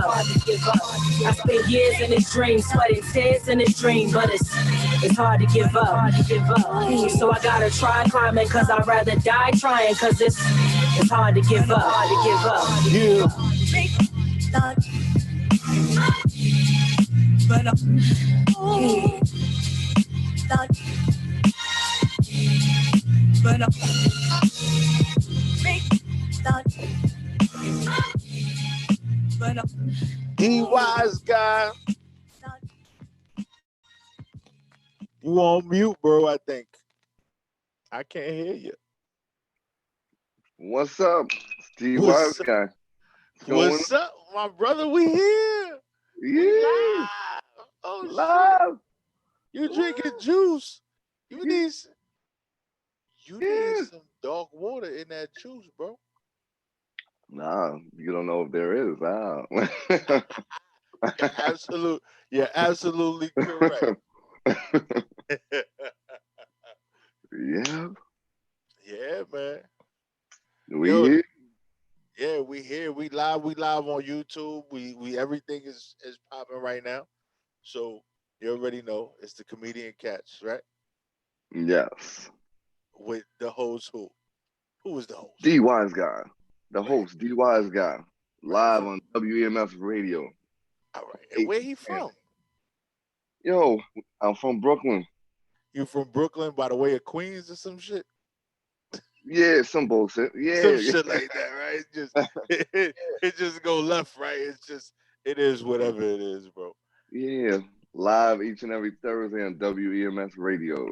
I spent years in this dream, sweating tears in this dream, but it's hard to give up. So I gotta try climbing, cause I'd rather die trying, cause it's hard to give up. Yeah. But D Wise guy. You on mute, bro, I think. I can't hear you. What's up, Steve Wise guy? What's up, my brother? We here. Yeah. Oh, live. Shit. You drinking juice. You need some dark water in that juice, bro. Nah, you don't know if there is. You're absolutely correct. Yeah. Yeah, man. We here. Yeah, we here. We live on YouTube. We everything is popping right now. So you already know it's the Comedian Catch, right? Yes. With the host who? Who is the host? D Wise guy. The host, D Wise guy. Live on WEMF radio. All right. And where he from? Yo, I'm from Brooklyn. You from Brooklyn by the way of Queens or some shit? Yeah, some bullshit. Yeah. Some shit like that, right? It just go left, right? It is whatever it is, bro. Yeah. Live each and every Thursday on WEMS radio,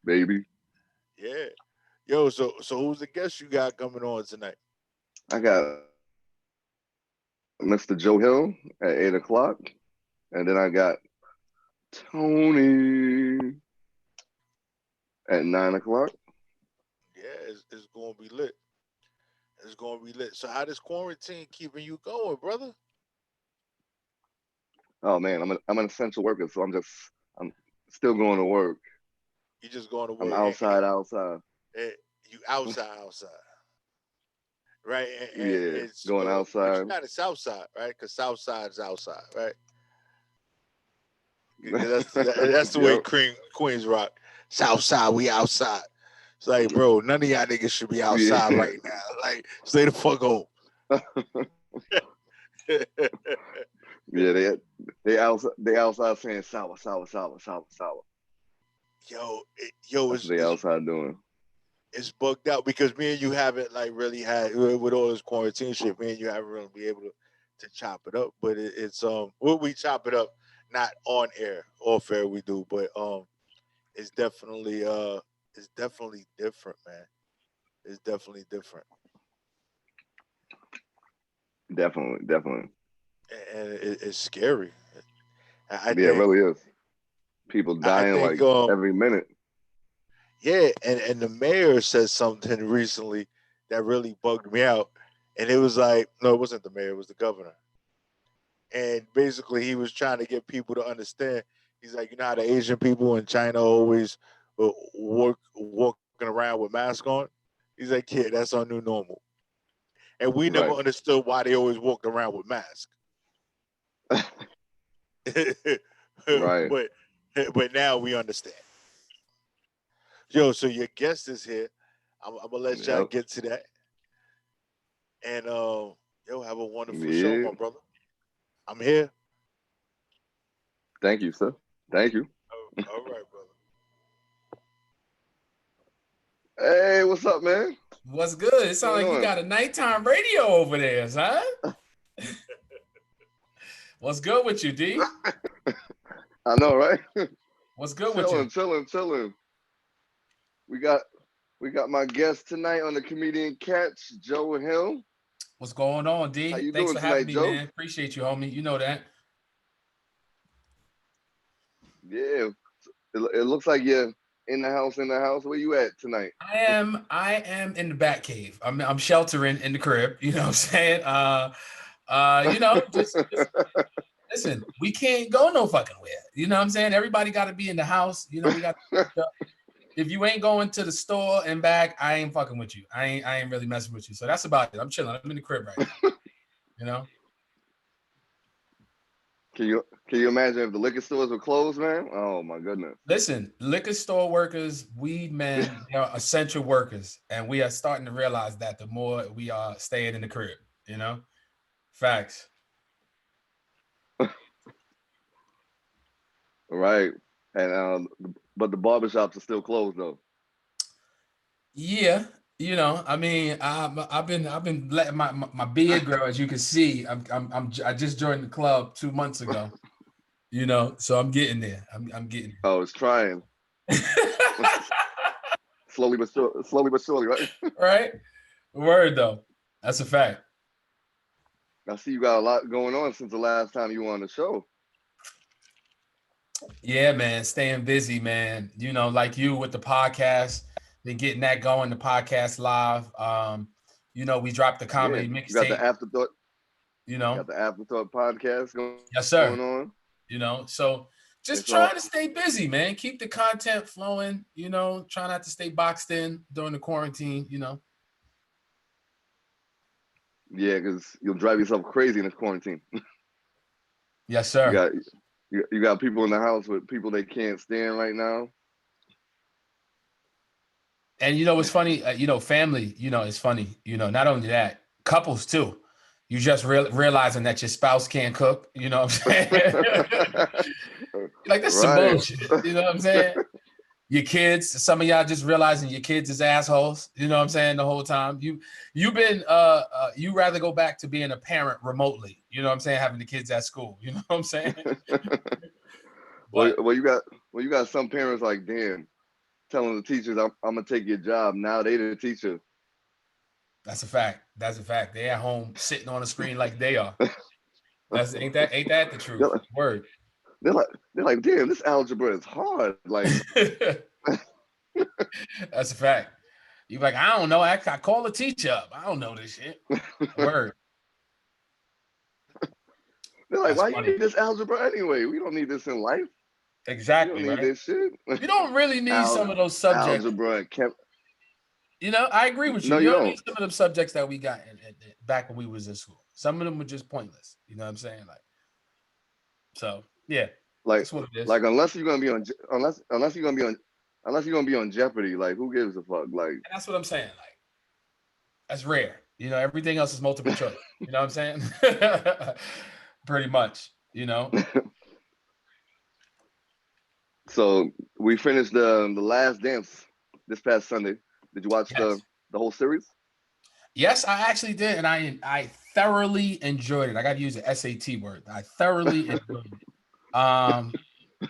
baby. Yeah. Yo, so who's the guest you got coming on tonight? I got Mr. Joe Hill at 8 o'clock. And then I got Tony at 9 o'clock. Yeah, it's gonna be lit. It's gonna be lit. So how does quarantine keeping you going, brother? Oh man, I'm an essential worker, so I'm still going to work. You just going to work. I'm outside. You outside. Right? Yeah, going outside. You're not the south side, right? Because south side is outside, right? That's the way Queens rock. South side, we outside. It's like, bro, none of y'all niggas should be outside right now. Like, stay the fuck home. Yeah, they outside saying sour. Yo, That's what they outside doing. It's bugged out because me and you haven't like really had with all this quarantine shit. Me and you haven't really been able to chop it up, but it's we chop it up not on air, off air we do, but it's definitely different, man. It's definitely different. Definitely. And it's scary. It really is. People dying every minute. Yeah, and the mayor said something recently that really bugged me out. And it was like, no, it wasn't the mayor, it was the governor. And basically he was trying to get people to understand. He's like, you know how the Asian people in China always walking around with masks on? He's like, yeah, that's our new normal. And we never understood why they always walked around with masks. Right. But now we understand. Yo, so your guest is here. I'm gonna let y'all get to that. And yo, have a wonderful show, my brother. I'm here. Thank you, sir. Thank you. All right, brother. Hey, what's up, man? What's good? It sounds like you got a nighttime radio over there, huh? What's good with you, D? I know, right? What's good with you? Chilling. We got my guest tonight on the Comedian Catch, Joe Hill. What's going on, D? How you Thanks doing for having tonight, me, Joe? man. Appreciate you, homie. You know that. Yeah. It looks like you're in the house. Where you at tonight? I am in the bat cave. I'm sheltering in the crib. You know what I'm saying? Just listen, we can't go no fucking where. You know what I'm saying? Everybody got to be in the house. You know, we got. If you ain't going to the store and back, I ain't fucking with you. I ain't really messing with you. So that's about it. I'm chilling. I'm in the crib right now. You know. Can you imagine if the liquor stores were closed, man? Oh my goodness. Listen, liquor store workers, weed men, they are essential workers, and we are starting to realize that the more we are staying in the crib, you know, facts. Right. And but the barbershops are still closed though. Yeah, you know, I mean, I've been letting my beard grow, as you can see. I just joined the club 2 months ago, you know, so I'm getting there. I'm getting Oh, it's trying. there. Slowly but surely, right? Right? Word though. That's a fact. I see you got a lot going on since the last time you were on the show. Yeah, man, staying busy, man. You know, like you with the podcast, been getting that going, the podcast live. You know, we dropped the Yeah, comedy you got mixtape, the afterthought. you You know. got the afterthought podcast Yes, going sir. on. You know, so just It's all trying to stay busy, man. Keep the content flowing, you know, try not to stay boxed in during the quarantine, you know. yeah, because you'll drive yourself crazy in this quarantine. Yes, You sir. got you got people in the house with people they can't stand right now. And you know what's funny? You know, family. You know, it's funny. You know, not only that, couples too. You just realizing that your spouse can't cook. You know what I'm saying? Like that's some Right. bullshit. You know what I'm saying? Your kids. Some of y'all just realizing your kids is assholes. You know what I'm saying? The whole time you've been you rather go back to being a parent remotely. You know what I'm saying? Having the kids at school. You know what I'm saying? well, But you got some parents like, damn, telling the teachers, I'm gonna take your job. Now they the teacher. that's a fact. That's a fact. They at home sitting on a screen like they are. That's ain't that the They're truth? like, Word. they're like, damn, this algebra is hard. Like, That's a fact. You're like, I don't know. I call the teacher up. I don't know this shit. Word. they're like, That's why you funny. need this algebra anyway? We don't need this in life. You don't Exactly, need right? this shit. You don't really need some of those subjects. Algebra and chem. You know, I agree with you. No, You you don't need don't. some of them subjects that we got back when we was in school. Some of them were just pointless. You know what I'm saying? Like, so yeah, Like, that's what it is. like unless you're gonna be on, unless you're gonna be on, unless you're gonna be on Jeopardy. Like, who gives a fuck? Like, And that's what I'm saying. Like, that's rare. You know, everything else is multiple choice. You know what I'm saying? Pretty much. You know. so we finished the Last Dance this past Sunday. Did you watch Yes. the whole series? Yes, I actually did, and I thoroughly enjoyed it. I got to use the SAT word. I thoroughly enjoyed it.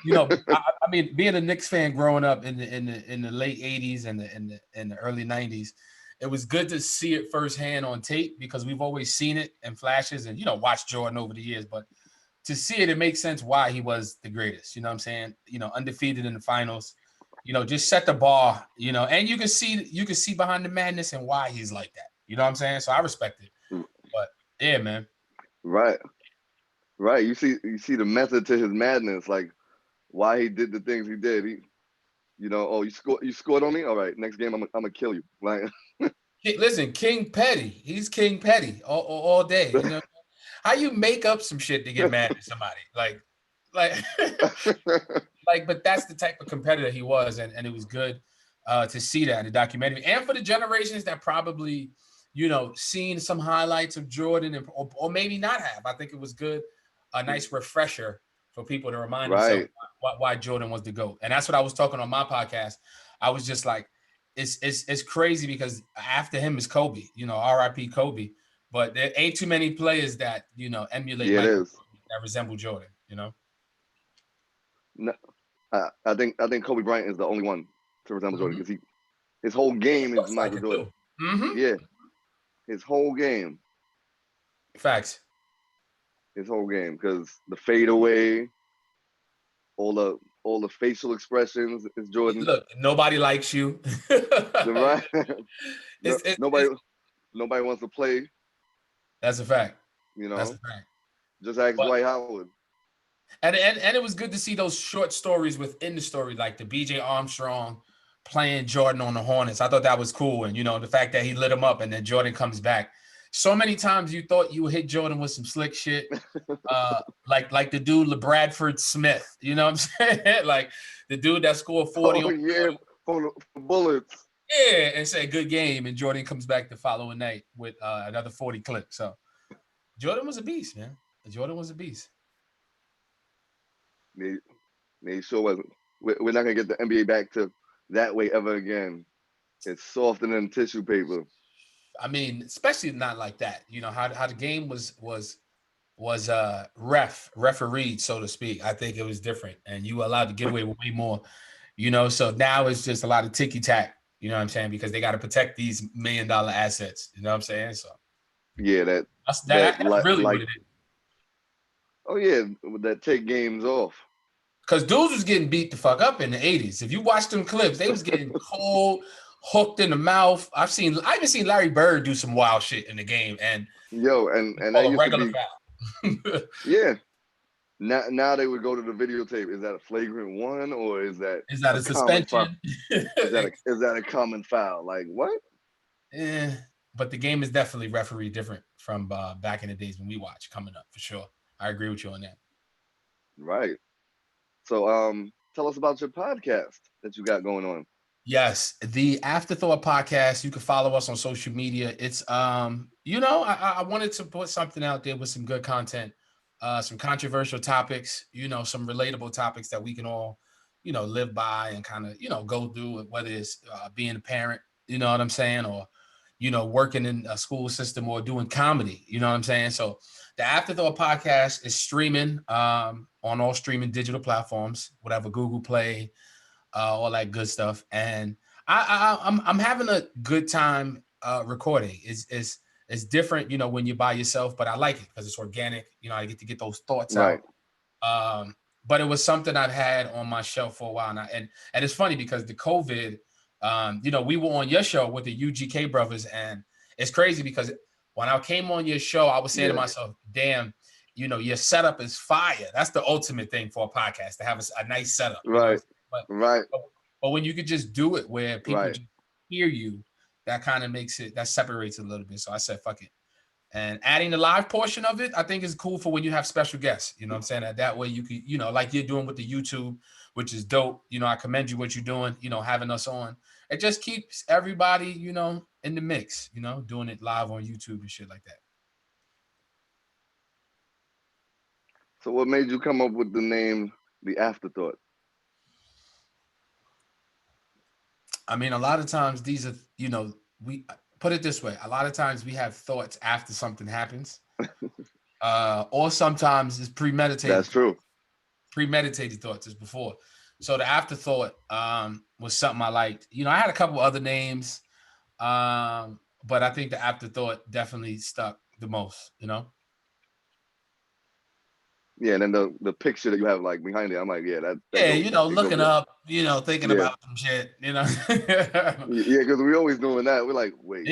You know, I mean, being a Knicks fan growing up in the late '80s and the early '90s, it was good to see it firsthand on tape because we've always seen it in flashes and you know watched Jordan over the years, but to see it, it makes sense why he was the greatest. You know what I'm saying? You know, undefeated in the finals. You know, just set the bar. You know, and you can see behind the madness and why he's like that. You know what I'm saying? So I respect it. But yeah, man. Right, right. You see the method to his madness, like why he did the things he did. You know, oh, you scored on me. All right, next game I'm gonna kill you. Like, Listen, King Petty. He's King Petty all day. You know how you make up some shit to get mad at somebody? Like, like. But that's the type of competitor he was, and it was good to see that in the documentary, and for the generations that probably, you know, seen some highlights of Jordan or maybe not have. I think it was good, a nice refresher for people to remind themselves right, why Jordan was the GOAT. And that's what I was talking on my podcast. I was just like, it's crazy because after him is Kobe, you know, R.I.P. Kobe. But there ain't too many players that, you know, emulate yeah, it Michael is. Jordan, that resemble Jordan, you know? No, I think Kobe Bryant is the only one to resemble Jordan Mm-hmm. because his whole He game is looks like Michael it Jordan. too. Mm-hmm. Yeah, his whole game, Facts. because the fadeaway, all the facial expressions is Jordan. Look, nobody likes you. The right, no, it's, it's nobody wants to play. That's a fact. You That's a know, fact. just ask But Dwight Howard. and it was good to see those short stories within the story, like the BJ Armstrong playing Jordan on the Hornets. I thought that was cool, and you know the fact that he lit him up, and then Jordan comes back. So many times you thought you would hit Jordan with some slick shit, like the dude LeBradford Smith. You know what I'm saying? Like the dude that scored 40. Oh yeah, for bullets. Yeah, and say good game, and Jordan comes back the following night with another 40 clip. So Jordan was a beast, man. Jordan was a beast. They sure wasn't. We're not gonna get the NBA back to that way ever again. It's softer than tissue paper. I mean, especially not like that. You know how the game was refereed, so to speak. I think it was different, and you were allowed to get away with way more. You know, so now it's just a lot of ticky tack. You know what I'm saying? Because they got to protect these $1 million assets. You know what I'm saying? So yeah, that's really like, what it is. Oh yeah, that take games off. Because dudes was getting beat the fuck up in the 80s. If you watch them clips, they was getting cold, hooked in the mouth. I even seen Larry Bird do some wild shit in the game, and and that a used regular to be foul. yeah. Now they would go to the videotape. Is that a flagrant one, or is that a suspension? Is that a common foul? Like what? Yeah, but the game is definitely referee different from back in the days when we watched coming up for sure. I agree with you on that. Right. So tell us about your podcast that you got going on. Yes, the Afterthought podcast. You can follow us on social media. It's I wanted to put something out there with some good content, some controversial topics, some relatable topics that we can all, live by and kind of, go through, whether it's being a parent, you know what I'm saying, or, working in a school system or doing comedy, you know what I'm saying? So the Afterthought podcast is streaming on all streaming digital platforms, whatever, Google Play, all that good stuff, and I'm having a good time recording. It's different, when you're by yourself, but I like it because it's organic. I get to get those thoughts right. out. But it was something I've had on my shelf for a while now, and it's funny because the COVID, we were on your show with the UGK brothers, and it's crazy because when I came on your show, I was saying to myself, "Damn." Your setup is fire. That's the ultimate thing for a podcast, to have a nice setup. Right. But when you could just do it where people just hear you, that kind of that separates it a little bit. So I said, fuck it. And adding the live portion of it, I think is cool for when you have special guests. You know what I'm saying? That way you could, like you're doing with the YouTube, which is dope. I commend you what you're doing, having us on. It just keeps everybody, in the mix, doing it live on YouTube and shit like that. So what made you come up with the name The Afterthought? I mean, a lot of times these are, we put it this way. A lot of times we have thoughts after something happens, or sometimes it's premeditated. That's true. Premeditated thoughts is before. So the Afterthought was something I liked. I had a couple other names, but I think the Afterthought definitely stuck the most, Yeah, and then the picture that you have like behind it, I'm like, looking up, thinking about some shit, Yeah, because we always doing that. We're like, wait.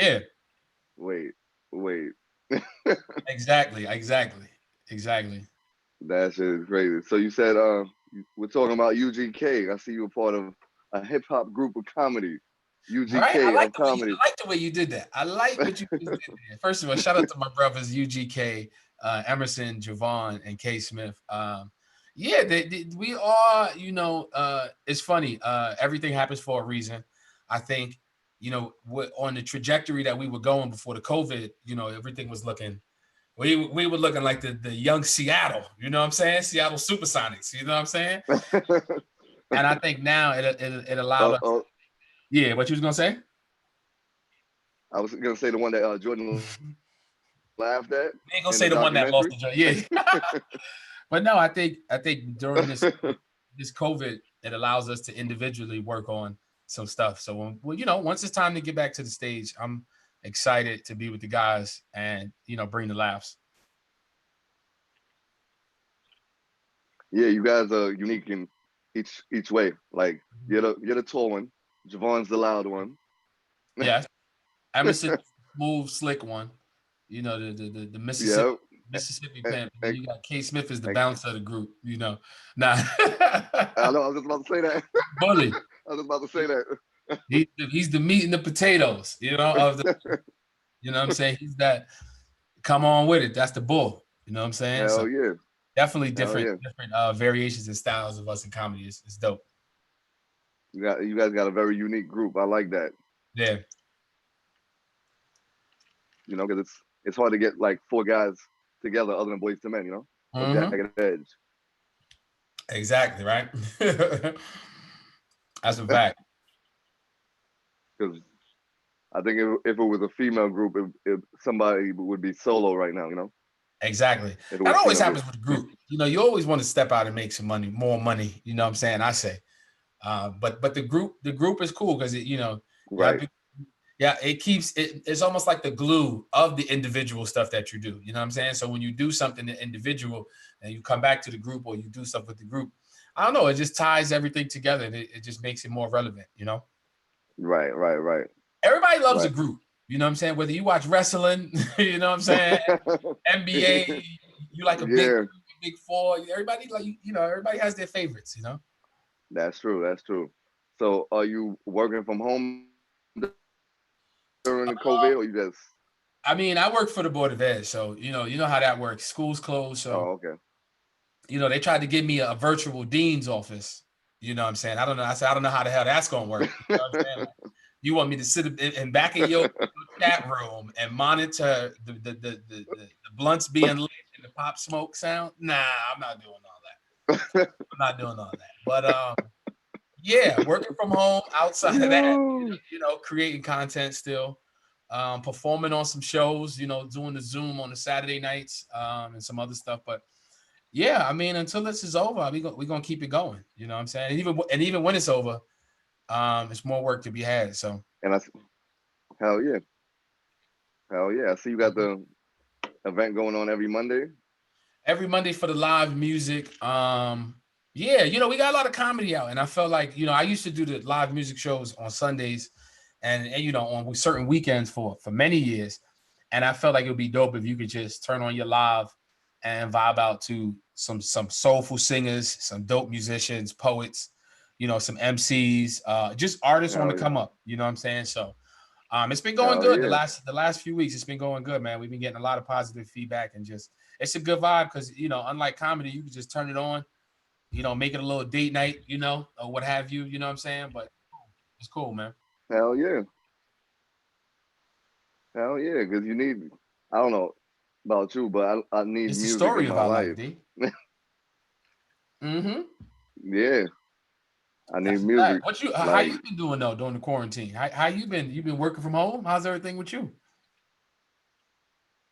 Exactly. That shit is crazy. So you said we're talking about UGK. I see you a part of a hip hop group of comedy. UGK right? I like comedy. I like the way you did that. I like what you just did there. First of all, shout out to my brothers UGK, Emerson, Javon, and K Smith. We are, it's funny. Everything happens for a reason. I think, on the trajectory that we were going before the COVID, everything was looking, we were looking like the young Seattle, you know what I'm saying? Seattle Supersonics, you know what I'm saying? And I think now it allowed us. Yeah, what you was gonna say? I was gonna say the one that Jordan laughed at. You ain't gonna say the one that lost the job. Yeah. But no, I think during this COVID, it allows us to individually work on some stuff. So once it's time to get back to the stage, I'm excited to be with the guys and bring the laughs. Yeah, you guys are unique in each way. Like you're the tall one, Javon's the loud one. Yeah, Emerson smooth, slick one. The Mississippi. Yep. Mississippi Pimp. You got K Smith as the bouncer of the group, Nah. I know, I was just about to say that. Bully. I was just about to say that. He's the meat and the potatoes, of the, you know what I'm saying? He's that come on with it. That's the bull. You know what I'm saying? Hell So yeah. definitely Hell different yeah. variations and styles of us in comedy. It's dope. You guys got a very unique group. I like that. Yeah. You know, because it's hard to get like four guys together other than Boys to Men. You know, or Mm-hmm. Jagged Edge. Exactly, right? That's a fact. Because I think if it was a female group, if somebody would be solo right now. You know, Exactly. if it That was a always female group. happens with group. You know, you always want to step out and make some money, more money. You know what I'm saying? I say. But the group is cool because you know, you have Right. people, yeah, it's almost like the glue of the individual stuff that you do. You know what I'm saying? So when you do something individual and you come back to the group or you do stuff with the group, I don't know, it just ties everything together and it just makes it more relevant, you know? Right. Right. Right. Everybody loves a Right. group, you know what I'm saying? Whether you watch wrestling, you know what I'm saying? NBA, you like a Yeah, big four, everybody like you know, everybody has their favorites, you know? that's true. That's true. So, are you working from home during the COVID, or you just? I mean, I work for the Board of Ed, so you know how that works. School's closed, so Oh, okay. you know they tried to give me a virtual dean's office. You know what I'm saying? I don't know. I said I don't know how the hell that's gonna work. You know what I'm saying? Like, you want me to sit in back of your chat room and monitor the blunts being lit and the pop smoke sound? Nah, I'm not doing all that. I'm not doing all that. But yeah, working from home outside of that, Yo. you know, creating content still, performing on some shows, you know, doing the Zoom on the Saturday nights, and some other stuff. But yeah, I mean, until this is over, we're gonna keep it going. You know what I'm saying? And even when it's over, it's more work to be had. So And hell yeah, hell yeah. I see you got the event going on every Monday. every Monday for the live music. Yeah, you know, we got a lot of comedy out, and I felt like, you know, I used to do the live music shows on Sundays and you know, on certain weekends for many years. And I felt like it would be dope if you could just turn on your live and vibe out to some soulful singers, some dope musicians, poets, you know, some MCs, just artists on the Hell yeah, come up. You know what I'm saying? So it's been going hell good yeah. the last few weeks. It's been going good, man. We've been getting a lot of positive feedback and just it's a good vibe because you know, unlike comedy, you can just turn it on, you know, make it a little date night, you know, or what have you. You know what I'm saying? But it's cool, man. Hell yeah, hell yeah. Because you need. I don't know about you, but I need It's the music story in of my our life, life. D. Mm-hmm. Yeah, I need That's a music. fact. What you? How Like, you been doing though during the quarantine? How you been? You been working from home? How's everything with you?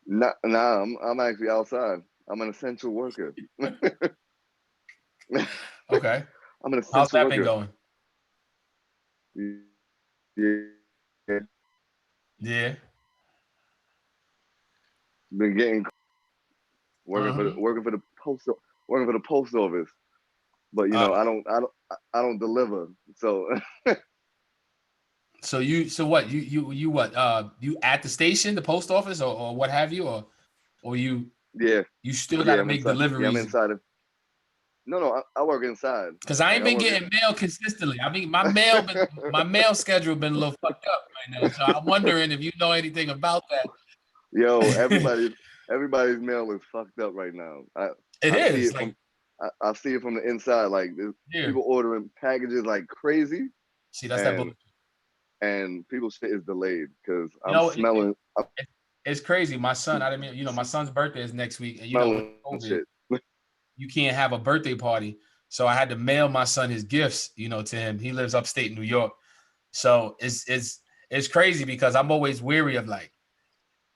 nah, I'm actually outside. I'm an essential worker. I'm Okay. an How's essential that been worker. going? Yeah, Yeah. been getting Mm-hmm. working for the post office. But you Uh, know, I don't deliver. So so what? You what? You at the station, the post office, or what have you, or yeah, you still got yeah, to I'm make inside. Yeah, I'm deliveries? inside of. No, I work inside. Because I Like ain't I been work. getting mail consistently. I mean, my mail schedule been a little fucked up right now. So I'm wondering if you know anything about that. Yo, everybody's mail is fucked up right now. It I see is it like, from I see it from the inside. Like there's here. people ordering packages like crazy, See, that's that and bullshit. people's shit is delayed because You I'm know, smelling. I'm it's crazy. My son, I didn't mean, you know, my son's birthday is next week, and you know, with smelling COVID, shit. you can't have a birthday party. So I had to mail my son his gifts, you know, to him. He lives upstate New York. So it's crazy because I'm always weary of like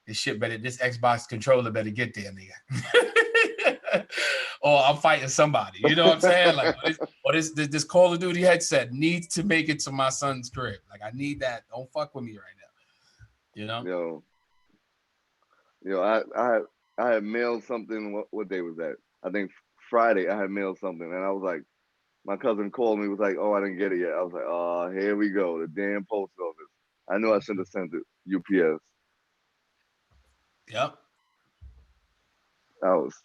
this Xbox controller better get there, nigga. Or I'm fighting somebody. You know what I'm saying? Like this Call of Duty headset needs to make it to my son's crib. Like I need that. Don't fuck with me right now. You know? Yo, yo, I had mailed something. What day was that? I think Friday. I had mailed something, and I was like, my cousin called me. Was like, oh, I didn't get it yet. I was like, oh, here we go, the damn post office. I knew I should have sent it UPS. Yep. I was.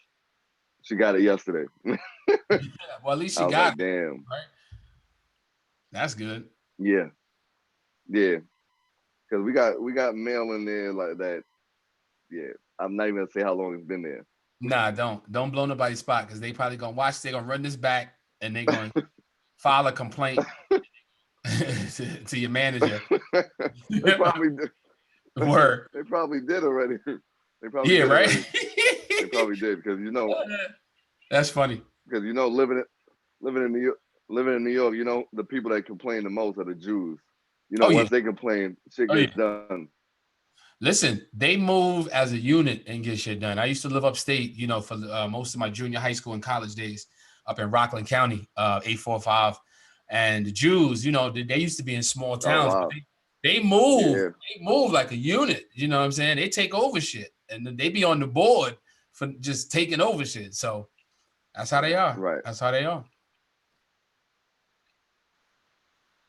She got it yesterday. Yeah, well, at least she I was got like, it, damn. right? That's good. Yeah, yeah. Because we got mail in there like that. Yeah. I'm not even gonna say how long it's been there. Nah, don't blow nobody's spot because they probably gonna watch. They're gonna run this back and they're gonna file a complaint to your manager. They probably did. Word. They probably did already. They probably Yeah, did right. already. They probably did because That's funny. Because living in New York, the people that complain the most are the Jews. Once they complain, shit gets done. Listen, they move as a unit and get shit done. I used to live upstate, for most of my junior high school and college days up in Rockland County, 845. And the Jews, they used to be in small towns, wow. but they move. Yeah. They move like a unit. You know what I'm saying? They take over shit, and then they be on the board for just taking over shit. So that's how they are. Right. That's how they are.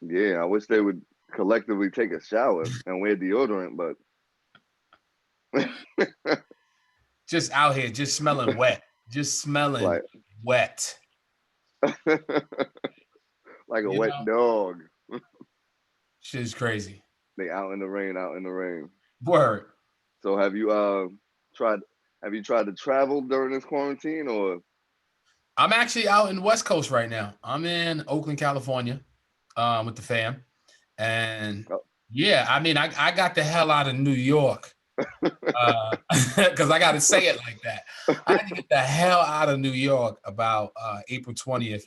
Yeah, I wish they would collectively take a shower and wear deodorant, but just out here, just smelling wet, just smelling wet, like a wet dog. Shit is crazy. They out in the rain. Word. So have you tried to travel during this quarantine, or? I'm actually out in the West Coast right now. I'm in Oakland, California, with the fam. And yeah, I mean, I got the hell out of New York because I got to say it like that. I had to get the hell out of New York about April 20th.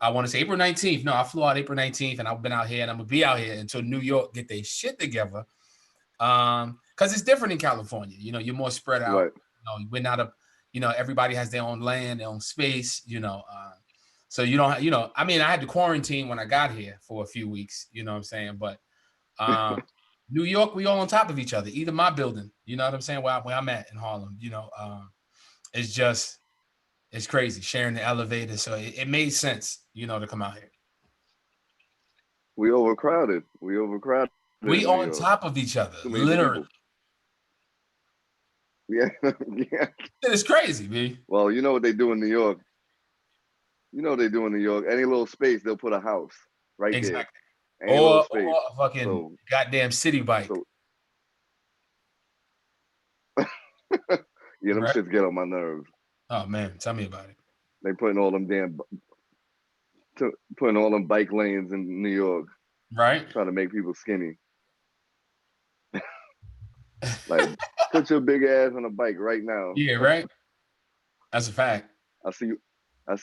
I want to say April 19th. No, I flew out April 19th, and I've been out here, and I'm going to be out here until New York get their shit together. Because it's different in California. You're more spread out. Right. We're not everybody has their own land, their own space, so you don't, I mean, I had to quarantine when I got here for a few weeks, you know what I'm saying? But New York, we all on top of each other, either my building, you know what I'm saying? Where I'm at in Harlem, it's crazy sharing the elevator. So it made sense, to come out here. We overcrowded. We on top of each other, literally. Yeah, yeah. It's crazy, man. Well, you know what they do in New York? Any little space, they'll put a house right there. Any or a fucking goddamn city bike. Yeah, them shits get on my nerves. Oh man, tell me about it. They putting all them bike lanes in New York. Right. Trying to make people skinny. Like, put your big ass on a bike right now. Yeah, right. That's a fact. I see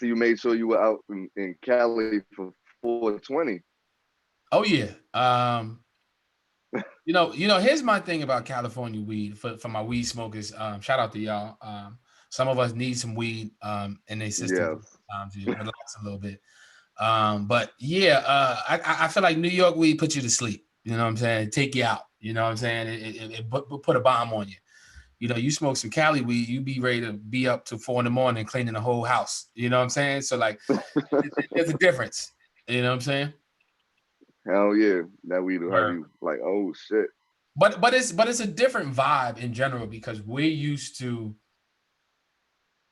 you made sure you were out in Cali for 420. Oh yeah. Here's my thing about California weed for my weed smokers. Shout out to y'all. Some of us need some weed in their system to relax a little bit. But yeah, I feel like New York weed puts you to sleep. You know what I'm saying? Take you out. You know what I'm saying? It put a bomb on you. You smoke some Cali weed, you be ready to be up till 4 a.m. cleaning the whole house. You know what I'm saying? So like, there's a difference. You know what I'm saying? Hell yeah, that weed will have you like, oh shit. But it's a different vibe in general because we're used to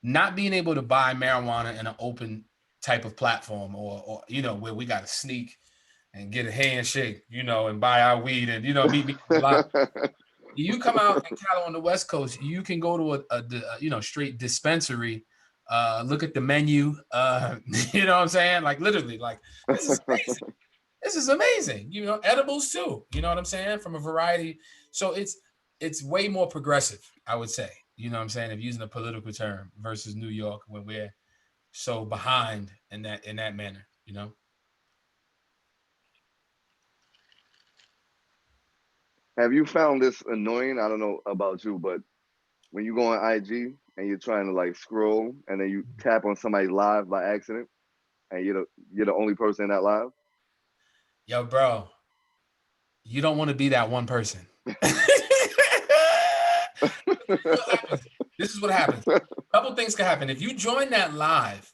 not being able to buy marijuana in an open type of platform or where we got to sneak and get a handshake, and buy our weed and meet a lot. You come out in Cali on the West Coast, you can go to a straight dispensary, look at the menu, you know what I'm saying? Like literally, like this is amazing. This is amazing. Edibles too. You know what I'm saying? From a variety. So it's way more progressive, I would say. You know what I'm saying? If using a political term versus New York, where we're so behind in that manner, Have you found this annoying? I don't know about you, but when you go on IG and you're trying to like scroll and then you tap on somebody live by accident and you're the only person in that live? Yo, bro, you don't want to be that one person. This is what happens. A couple things can happen. If you join that live,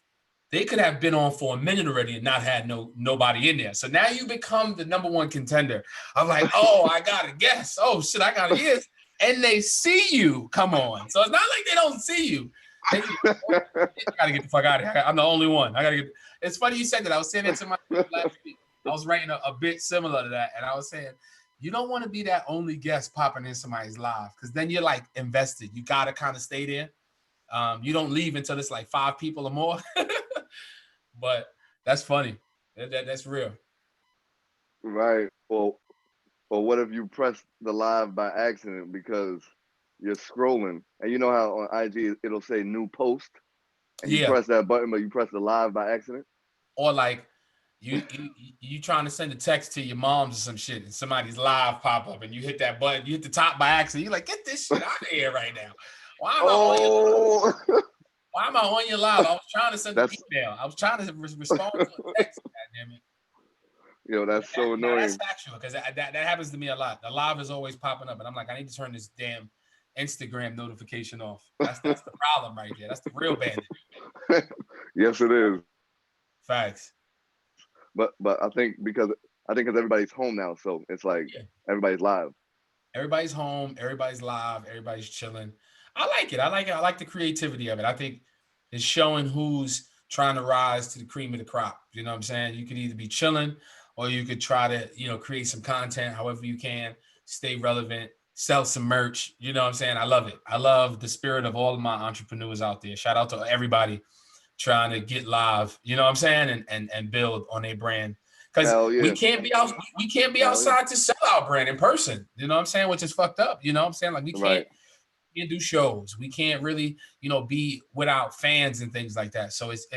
they could have been on for a minute already and not had nobody in there. So now you become the number one contender. I'm like, oh, I got to guess. Oh, shit, I got to guess. And they see you. Come on. So it's not like they don't see you. I got to get the fuck out of here. I'm the only one. It's funny you said that. I was saying it to my last week. I was writing a bit similar to that. And I was saying, you don't want to be that only guest popping in somebody's live, because then you're like invested. You gotta kind of stay there. You don't leave until it's like 5 people or more. But that's funny. That's real. Right. Well, or what if you press the live by accident because you're scrolling, and you know how on IG it'll say new post, and you Yeah. press that button, but you press the live by accident. Or like you trying to send a text to your moms or some shit, and somebody's live pop up, and you hit that button, you hit the top by accident. You're like, get this shit out of here right now. Why am I on your live? Why am I on your live? I was trying to send an email. I was trying to respond to a text. God damn it. Yo, that's so annoying. That's factual, because that happens to me a lot. The live is always popping up, and I'm like, I need to turn this damn Instagram notification off. That's the problem right there. That's the real bandit. Yes, it is. Facts. But I think because everybody's home now, so it's like everybody's live. Everybody's home. Everybody's live. Everybody's chilling. I like it. I like the creativity of it. I think it's showing who's trying to rise to the cream of the crop. You know what I'm saying? You could either be chilling, or you could try to, create some content however you can, stay relevant, sell some merch. You know what I'm saying? I love it. I love the spirit of all of my entrepreneurs out there. Shout out to everybody trying to get live, you know what I'm saying, and build on their brand. Because we can't be outside to sell our brand in person. You know what I'm saying? Which is fucked up. You know what I'm saying? Like we can't do shows. We can't really, be without fans and things like that. So it's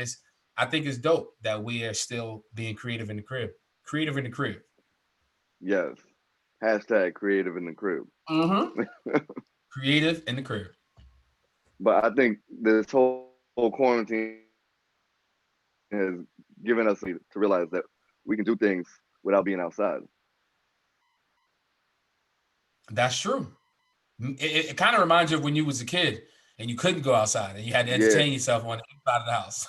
I think it's dope that we are still being creative in the crib. Creative in the crib. Yes. Hashtag creative in the crib. Mm-hmm. Creative in the crib. But I think this whole quarantine has given us to realize that we can do things without being outside. That's true. It kind of reminds you of when you was a kid and you couldn't go outside and you had to entertain yourself on the inside of the house.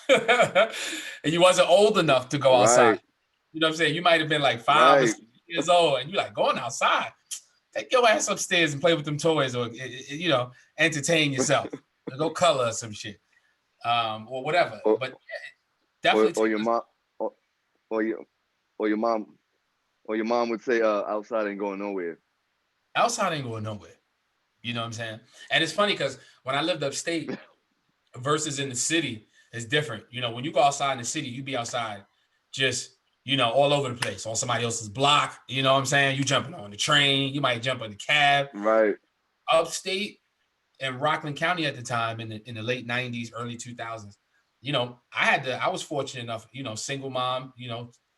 And you wasn't old enough to go outside. You know what I'm saying? You might have been like 5 or 6 years old, and you're like, going outside, take your ass upstairs and play with them toys, or entertain yourself. Go color or some shit, or whatever. But definitely, or your mom, or your mom would say, outside ain't going nowhere. Outside ain't going nowhere. You know what I'm saying? And it's funny because when I lived upstate versus in the city, it's different. When you go outside in the city, you be outside just, all over the place on somebody else's block. You know what I'm saying? You jumping on the train, you might jump on the cab. Right. Upstate in Rockland County at the time in the late 90s, early 2000s, I was fortunate enough, single mom,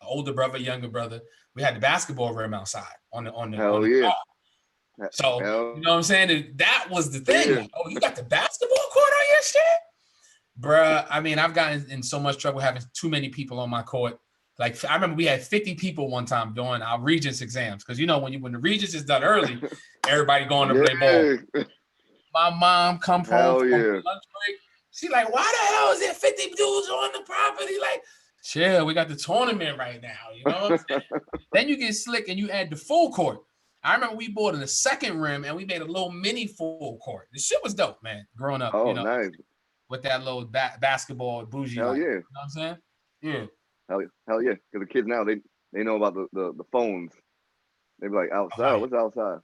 older brother, younger brother. We had the basketball rim outside on the car. So, you know what I'm saying? That was the thing. Like, oh, you got the basketball court on your shit? Bruh, I mean, I've gotten in so much trouble having too many people on my court. Like, I remember we had 50 people one time doing our Regents exams. Because, when the Regents is done early, everybody going to play ball. My mom come home from lunch break. She like, why the hell is there 50 dudes on the property? Like, chill, we got the tournament right now. You know what I'm saying? Then you get slick and you add the full court. I remember we bought in the second rim and we made a little mini full court. The shit was dope, man. Growing up, nice. With that little basketball bougie. Hell yeah. You know what I'm saying? Yeah. Hell yeah. Because the kids now, they know about the phones. They be like, outside? What's outside?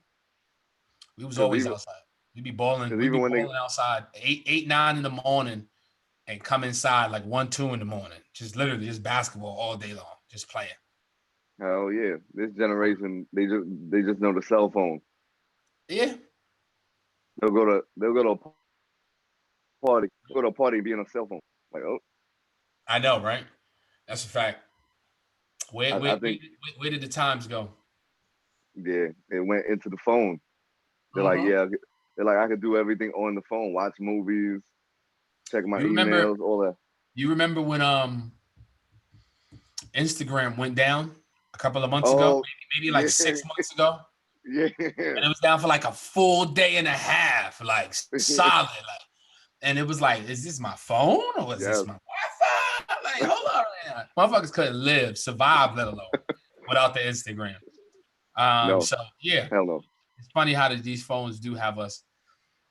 We was always outside. We'd be balling. We'd be balling outside 8, 9 in the morning and come inside like 1, 2 in the morning. Just literally just basketball all day long. Just playing. Hell yeah! This generation, they just know the cell phone. Yeah. They'll go to a party. Go to a party and be on a cell phone. Like, oh. I know, right? That's a fact. Where did the times go? Yeah, it went into the phone. They're like, I could do everything on the phone. Watch movies, check my emails, all that. You remember when Instagram went down a couple of months ago? Maybe like 6 months ago? Yeah. And it was down for like a full day and a half, like solid. And it was like, is this my phone or is this my Wi-Fi? Like, hold on, man. Motherfuckers couldn't survive, let alone without the Instagram. No. So yeah. Hell no. It's funny how these phones do have us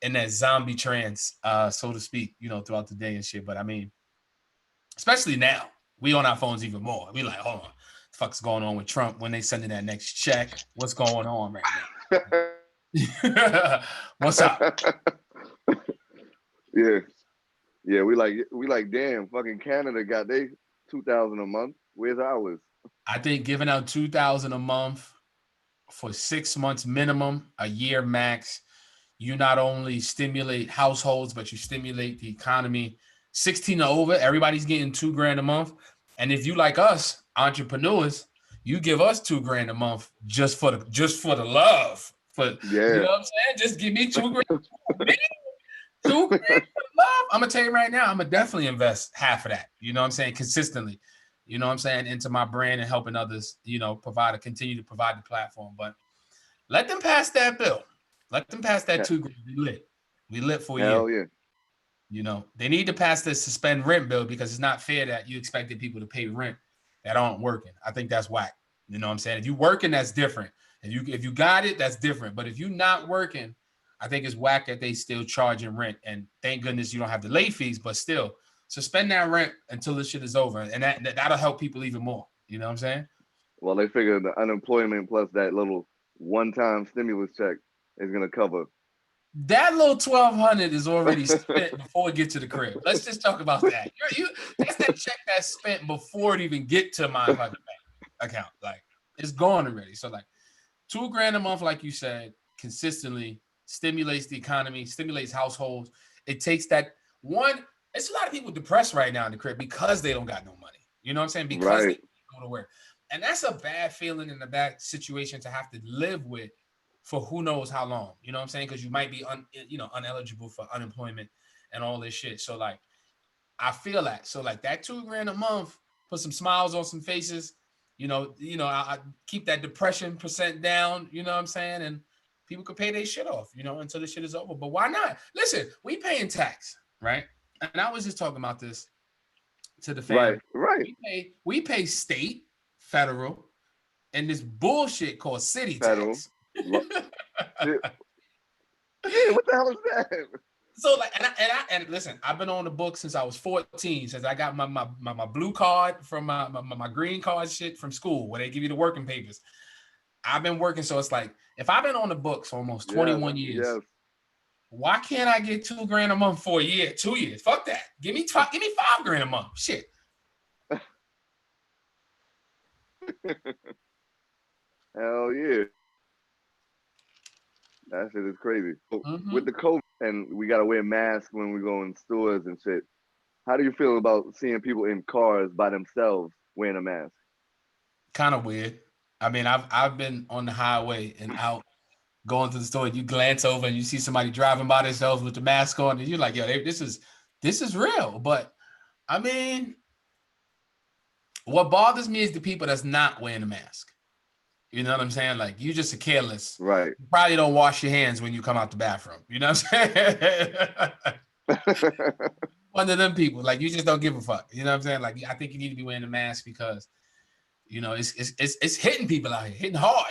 in that zombie trance, so to speak, throughout the day and shit. But I mean, especially now, we on our phones even more. We like, hold on, fuck's going on with Trump, when they sending that next check, what's going on right now. What's up? Yeah. Yeah, we like damn, fucking Canada got they 2,000 a month. Where's ours? I think giving out $2,000 a month for 6 months minimum, a year max, you not only stimulate households, but you stimulate the economy. 16 or over, everybody's getting $2,000 a month. And if you like us, entrepreneurs, you give us $2,000 a month just for the love. You know what I'm saying? Just give me $2,000. $2,000 for love. I'm gonna tell you right now, I'm gonna definitely invest half of that. You know what I'm saying? Consistently. You know what I'm saying? Into my brand and helping others, continue to provide the platform. But let them pass that bill. Let them pass that $2,000. We lit for a year. Hell yeah. You know, they need to pass the suspend rent bill, because it's not fair that you expected people to pay rent that aren't working. I think that's whack. You know what I'm saying? If you're working, that's different. If you got it, that's different. But if you're not working, I think it's whack that they still charging rent. And thank goodness you don't have the late fees, but still suspend that rent until this shit is over. And that'll help people even more. You know what I'm saying? Well, they figure the unemployment plus that little one-time stimulus check is gonna cover. That little $1,200 is already spent before it gets to the crib. Let's just talk about that. That's that check that's spent before it even get to my fucking bank account. Like, it's gone already. So like $2,000 a month, like you said, consistently stimulates the economy, stimulates households. It takes that one. It's a lot of people depressed right now in the crib because they don't got no money. You know what I'm saying? Because they don't go to work. And that's a bad feeling in the bad situation to have to live with for who knows how long. You know what I'm saying? Because you might be uneligible for unemployment and all this shit. So like, I feel that. So like that $2,000 a month, put some smiles on some faces. I keep that depression percent down. You know what I'm saying? And people could pay their shit off, until the shit is over. But why not? Listen, we paying tax, right? And I was just talking about this to the family. Right. We pay state, federal, and this bullshit called city tax. Yeah, what the hell is that? So like, and listen, I've been on the book since I was 14, since I got my blue card from my green card shit from school, where they give you the working papers. I've been working, so it's like, if I've been on the books for almost 21 years, why can't I get $2,000 a month for a year, 2 years? Fuck that. Give me $5,000 a month. Shit. Hell yeah. That shit is crazy. With the COVID, and we gotta wear masks when we go in stores and shit. How do you feel about seeing people in cars by themselves wearing a mask? Kind of weird. I mean, I've been on the highway and out going to the store, and you glance over and you see somebody driving by themselves with the mask on, and you're like, yo, this is real. But I mean, what bothers me is the people that's not wearing a mask. You know what I'm saying? Like, you just are careless. Right. You probably don't wash your hands when you come out the bathroom. You know what I'm saying? One of them people, like, you just don't give a fuck. You know what I'm saying? Like, I think you need to be wearing a mask because, it's hitting people out here,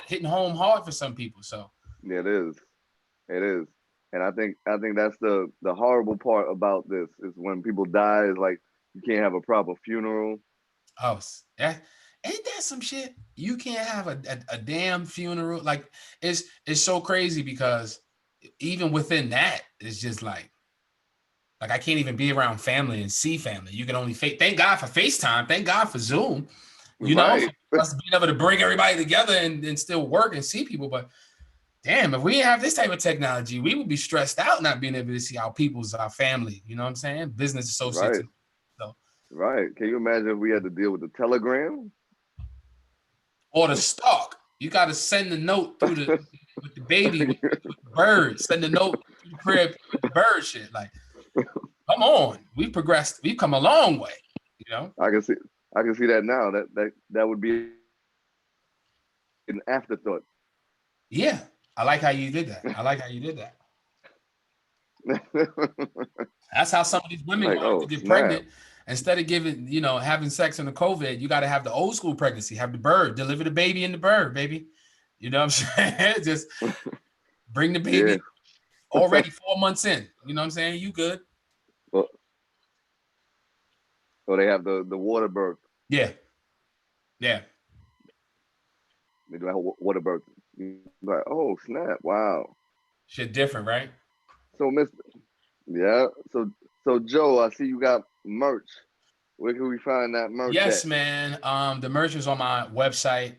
hitting home hard for some people. So yeah, it is. And I think that's the horrible part about this is when people die, is like, you can't have a proper funeral. Oh, yeah. Ain't that some shit? You can't have a damn funeral. Like, it's so crazy, because even within that, it's just like I can't even be around family and see family. You can only thank God for FaceTime. Thank God for Zoom. For us being able to bring everybody together and still work and see people. But damn, if we didn't have this type of technology, we would be stressed out not being able to see our family. You know what I'm saying? Business associates. Right. Right. Can you imagine if we had to deal with the telegram? Or the stalk. You got to send the note through with the baby, with the bird. Send the note to the crib with the bird shit. Like, come on. We've progressed. We've come a long way. I can see that now. That would be an afterthought. Yeah. I like how you did that. That's how some of these women want to get pregnant. Instead of having sex in the COVID, you got to have the old school pregnancy, have the bird, deliver the baby in the bird, baby. You know what I'm saying? Just bring the baby already 4 months in. You know what I'm saying? You good. Well, so they have the water birth. Yeah. Yeah. They do like Whataburger. You like, oh snap! Wow. Shit different, right? So, Mister, yeah. So Joe, I see you got merch. Where can we find that merch Yes, at? man. The merch is on my website.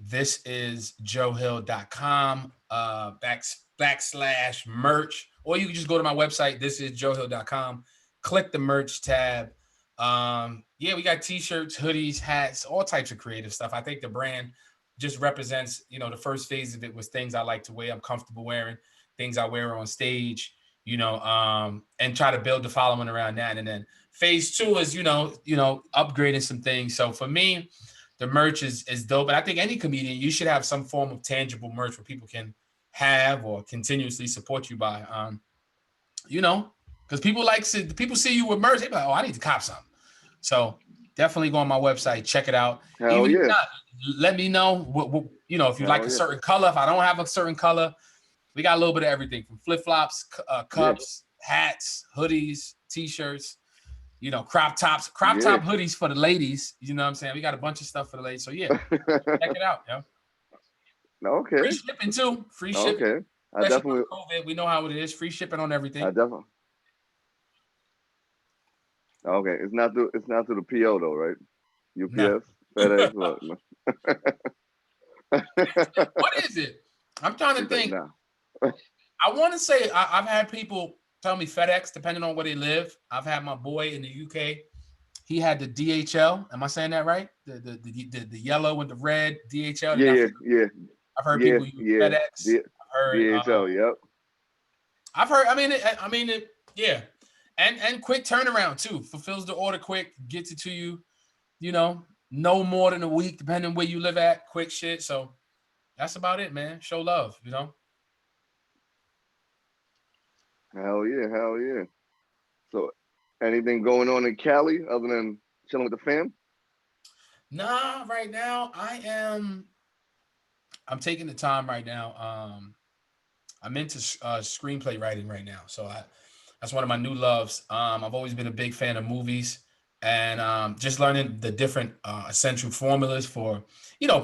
This is joehill.com / merch. Or you can just go to my website, this is joehill.com. Click the merch tab. Yeah, we got t-shirts, hoodies, hats, all types of creative stuff. I think the brand just represents, the first phase of it was things I like to wear, I'm comfortable wearing, things I wear on stage, and try to build the following around that. And then phase 2 is, upgrading some things. So for me, the merch is dope. And I think any comedian, you should have some form of tangible merch where people can have or continuously support you by, because people see you with merch, they be like, oh, I need to cop something. So definitely go on my website, check it out. Hell Even if yeah. not, let me know what if you like a certain color. If I don't have a certain color, we got a little bit of everything from flip-flops, cups, hats, hoodies, t-shirts, crop top hoodies for the ladies. You know what I'm saying? We got a bunch of stuff for the ladies. So yeah, check it out, yo. Okay. Free shipping too. Free shipping. Okay. I Especially definitely. with COVID, we know how it is. Free shipping on everything. I definitely. Okay, it's not through the PO though, right? UPS, No. FedEx, what? No. What is it? I'm trying to think. Nah. I want to say I've had people tell me FedEx, depending on where they live. I've had my boy in the UK. He had the DHL. Am I saying that right? The yellow and the red DHL. Yeah. I've heard people use FedEx. I've heard DHL. Yep. I've heard. I mean it. Yeah, and quick turnaround too. Fulfills the order quick, gets it to you. No more than a week, depending where you live at. Quick shit. So that's about it, man. Show love. Hell yeah. So, anything going on in Cali other than chilling with the fam? Nah, right now I'm taking the time right now. I'm into screenplay writing right now. So that's one of my new loves. I've always been a big fan of movies and just learning the different essential formulas for,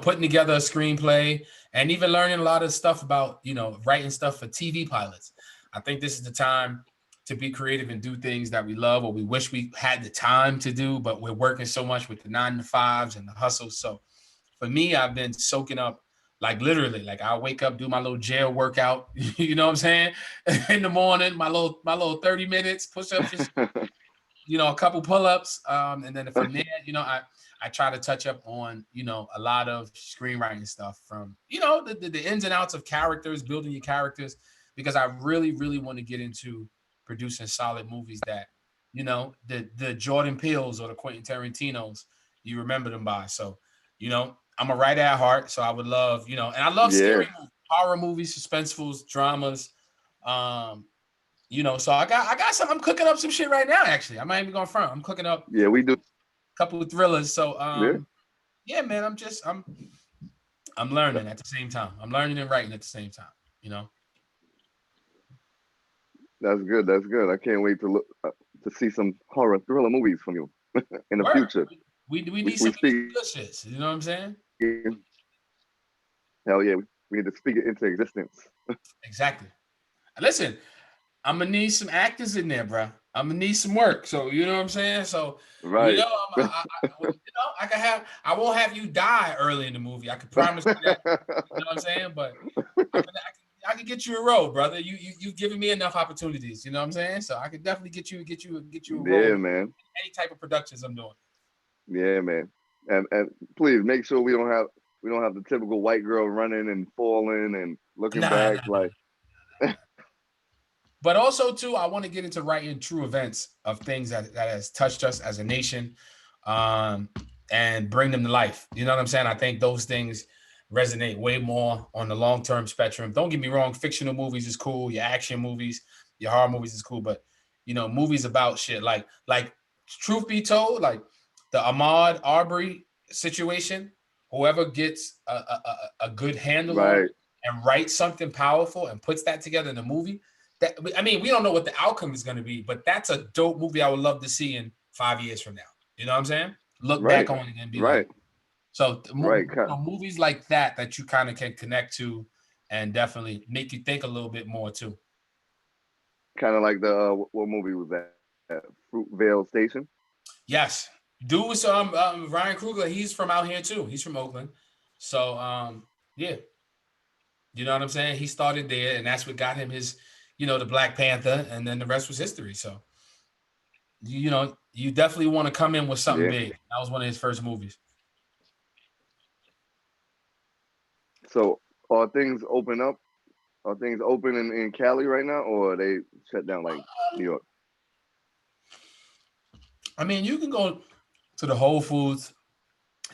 putting together a screenplay and even learning a lot of stuff about, writing stuff for TV pilots. I think this is the time to be creative and do things that we love or we wish we had the time to do, but we're working so much with the 9-to-5s and the hustle. So for me, I've been soaking up, like literally, like I'll wake up, do my little jail workout, you know what I'm saying? In the morning, my little 30 minutes, push-ups, just, a couple pull-ups. And then from there, I try to touch up on, a lot of screenwriting stuff from, the ins and outs of characters, building your characters, because I really, really want to get into producing solid movies that, the Jordan Peeles or the Quentin Tarantinos, you remember them by. So, I'm a writer at heart, so I would love, and I love scary movies, horror movies, suspensefuls, dramas. So I got some. I'm cooking up some shit right now. Actually, I'm not even going front. I'm cooking up. Yeah, we do. A couple of thrillers. So yeah, man. I'm learning at the same time. I'm learning and writing at the same time. That's good. I can't wait to look to see some horror thriller movies from you in the future. We need some good shits. You know what I'm saying? Hell yeah, we need to speak it into existence. Exactly. Listen, I'm gonna need some actors in there, bro. I'm gonna need some work. So you know what I'm saying? So right. I won't have you die early in the movie. I can promise you that. You know what I'm saying? But I can get you a role, brother. You've given me enough opportunities. You know what I'm saying? So I can definitely get you a role. Yeah, man. Any type of productions I'm doing. Yeah, man. And please make sure we don't have the typical white girl running and falling and looking back like. But also too, I want to get into writing true events of things that has touched us as a nation, and bring them to life. You know what I'm saying? I think those things resonate way more on the long-term spectrum. Don't get me wrong, fictional movies is cool, your action movies, your horror movies is cool, but movies about shit like truth be told, like the Ahmaud Arbery situation, whoever gets a good handle on it and writes something powerful and puts that together in a movie, we don't know what the outcome is going to be, but that's a dope movie I would love to see in 5 years from now. You know what I'm saying? Look back on it and be like, So Right. movies like that you kind of can connect to and definitely make you think a little bit more too. Kind of like the what movie was that? Fruitvale Station. Yes, dude was Ryan Coogler. He's from out here too. He's from Oakland. So yeah, you know what I'm saying. He started there, and that's what got him his, the Black Panther, and then the rest was history. So you definitely want to come in with something Yeah. big. That was one of his first movies. So are things open up? Are things open in Cali right now, or are they shut down like New York? I mean, you can go to the Whole Foods,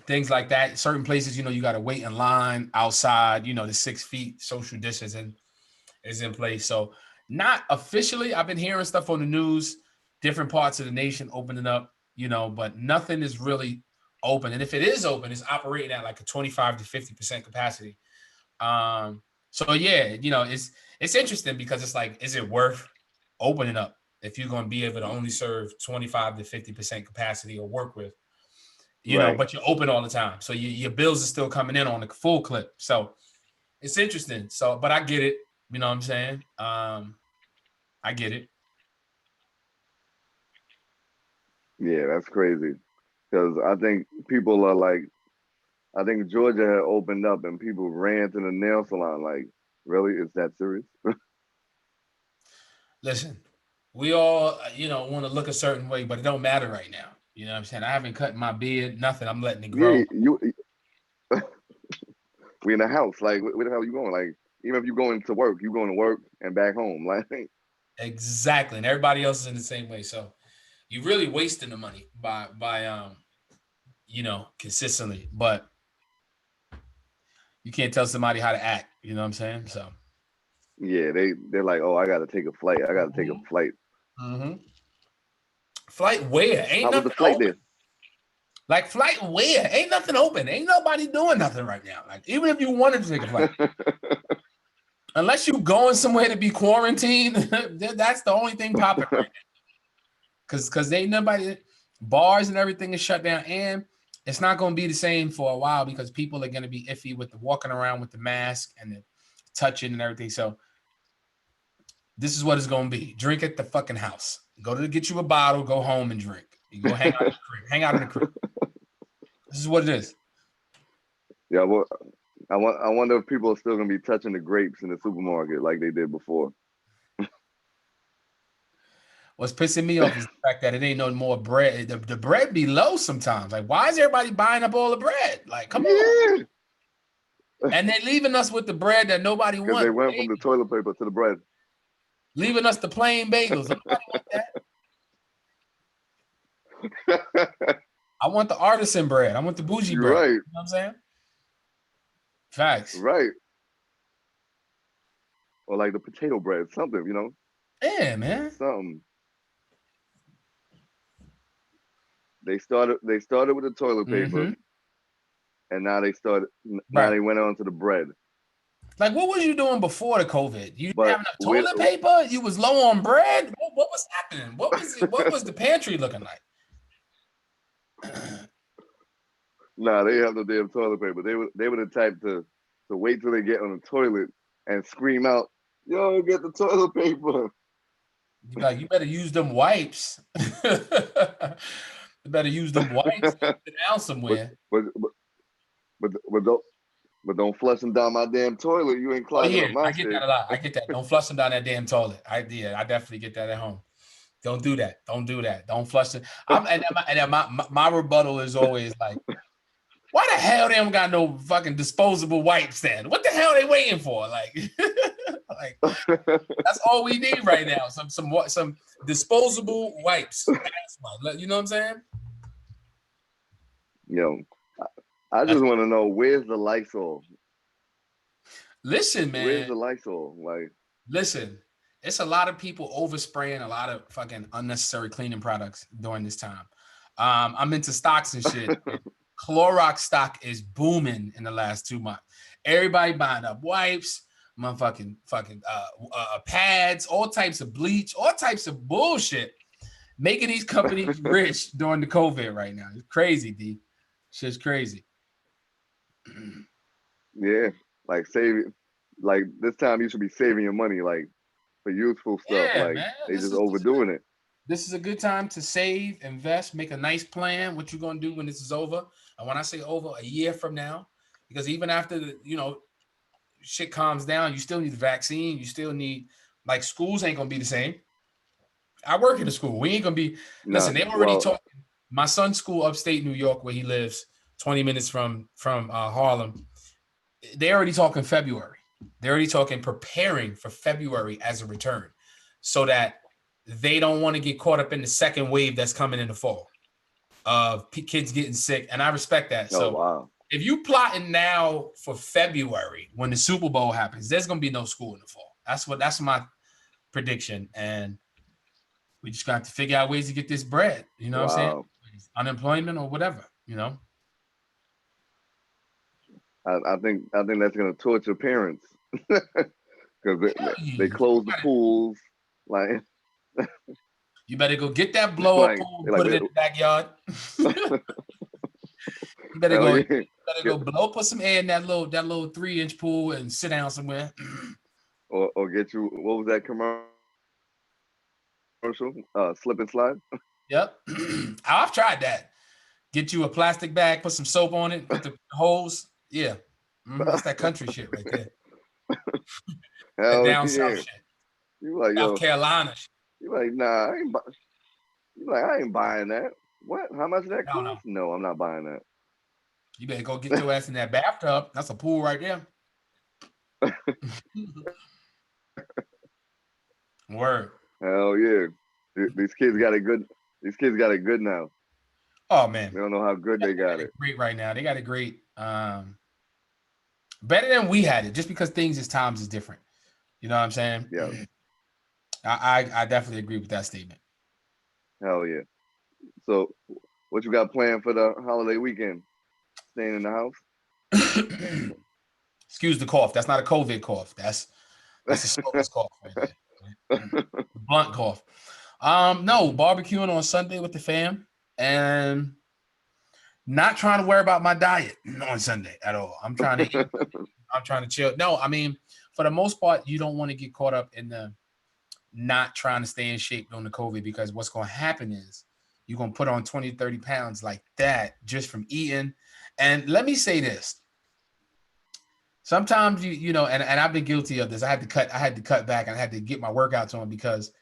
things like that. Certain places, you got to wait in line outside. The 6 feet social distancing is in place. So not officially. I've been hearing stuff on the news, different parts of the nation opening up. But nothing is really open. And if it is open, it's operating at like a 25 to 50% capacity. So yeah, it's interesting because it's like, is it worth opening up if you're going to be able to only serve 25 to 50% capacity or work with, Right. but you're open all the time. So your bills are still coming in on the full clip. So it's interesting. So, but I get it. You know what I'm saying? I get it. Yeah, that's crazy. Because I think people are like, I think Georgia had opened up and people ran to the nail salon. Like, really? Is that serious? Listen, we all, want to look a certain way, but it don't matter right now. You know what I'm saying? I haven't cut my beard, nothing. I'm letting it grow. Yeah, we in the house. Like, where the hell are you going? Like, even if you're going to work, you going to work and back home. Like, Exactly. And everybody else is in the same way. So you're really wasting the money by consistently. But you can't tell somebody how to act. You know what I'm saying? So yeah, they're like, oh, I got to take a flight. I got to take a flight. Mm-hmm. Flight where? Ain't How was nothing the flight open. there? Like flight where? Ain't nothing open. Ain't nobody doing nothing right now. Like even if you wanted to take a flight, unless you going somewhere to be quarantined, that's the only thing popping right now. Because ain't nobody, bars and everything is shut down, and it's not going to be the same for a while because people are going to be iffy with the walking around with the mask and the touching and everything. So this is what it's going to be. Drink at the fucking house. Go to get you a bottle, go home and drink. You go hang out in the crib. Hang out in the crib. This is what it is. Yeah, well, I wonder if people are still gonna be touching the grapes in the supermarket like they did before. What's pissing me off is the fact that it ain't no more bread. The bread be low sometimes. Like, why is everybody buying up all the bread? Like, come on. And they're leaving us with the bread that nobody wants. Because they went from the toilet paper to the bread. Leaving us the plain bagels. Nobody want that. I want the artisan bread. I want the bougie bread. Right. You know what I'm saying? Facts. Right. Or like the potato bread, something, Yeah, man. Something. They started with the toilet paper, and now they went on to the bread. Like, what was you doing before the COVID? You didn't have enough toilet paper? You was low on bread? What was happening? What was the pantry looking like? Nah, they have no damn toilet paper. They were the type to wait till they get on the toilet and scream out, "Yo, get the toilet paper!" Like, you better use them wipes. You better use them wipes. Sit down somewhere. But don't flush them down my damn toilet. You ain't clogging up my shit. I get that a lot. I get that. Don't flush them down that damn toilet. I definitely get that at home. Don't do that. Don't do that. Don't flush it. My rebuttal is always like, why the hell they don't got no fucking disposable wipes then? What the hell are they waiting for? Like, like that's all we need right now. Some disposable wipes. You know what I'm saying? Yo, I just want to know, where's the Lysol? Listen, man. Where's the Lysol? Like, listen, it's a lot of people overspraying a lot of fucking unnecessary cleaning products during this time. I'm into stocks and shit. Clorox stock is booming in the last 2 months. Everybody buying up wipes, motherfucking pads, all types of bleach, all types of bullshit, making these companies rich during the COVID right now. It's crazy, D. Shit's crazy. Yeah, like saving, like this time you should be saving your money, like for useful stuff. Yeah, Like man. they just overdoing it. This is a good time to save, invest, make a nice plan. What you're gonna do when this is over, and when I say over, a year from now, because even after shit calms down, you still need the vaccine. You still need, like, schools ain't gonna be the same. I work in a school. We ain't gonna be. No, Listen, they already well, talking. My son's school, upstate New York, where he lives, 20 minutes from Harlem. They're already talking February. They're already talking preparing for February as a return, so that they don't want to get caught up in the second wave that's coming in the fall of kids getting sick. And I respect that. oh So wow, if you plotting now for February when the Super Bowl happens, there's gonna be no school in the fall. That's my prediction. And we just got to figure out ways to get this bread. You know what I'm saying? wow. Unemployment or whatever, I think that's gonna torture parents because they close the pools. Like You better go get that blow up like pool and they're like, put it in the backyard. You better hell go. yeah. You better go put some air in that little 3-inch pool and sit down somewhere. Or get you, what was that commercial? Slip and slide. Yep, I've tried that. Get you a plastic bag, put some soap on it, put the hose. Yeah, that's that country shit right there. That Hell down south yeah. shit. You like, South yo, Carolina shit. you like, nah, I ain't. You like, I ain't buying that. What? How much did that No, cost? No, I'm not buying that. you better go get your ass in that bathtub. That's a pool right there. Word. Hell yeah. These kids got it good. These kids got it good now. Oh man, They don't know how good they got it. great right now. They got it great. Better than we had it, just because times is different. You know what I'm saying? Yeah. I definitely agree with that statement. Hell yeah. So, what you got planned for the holiday weekend? Staying in the house? Excuse the cough. That's not a COVID cough. That's a smoker's cough right there. Blunt cough. No, barbecuing on Sunday with the fam and not trying to worry about my diet on Sunday at all. I'm trying to eat. I'm trying to chill. No, I mean, for the most part, you don't want to get caught up in the not trying to stay in shape during the COVID, because what's going to happen is you're going to put on 20, 30 pounds like that just from eating. And let me say this. Sometimes and I've been guilty of this. I had to cut back and I had to get my workouts on, because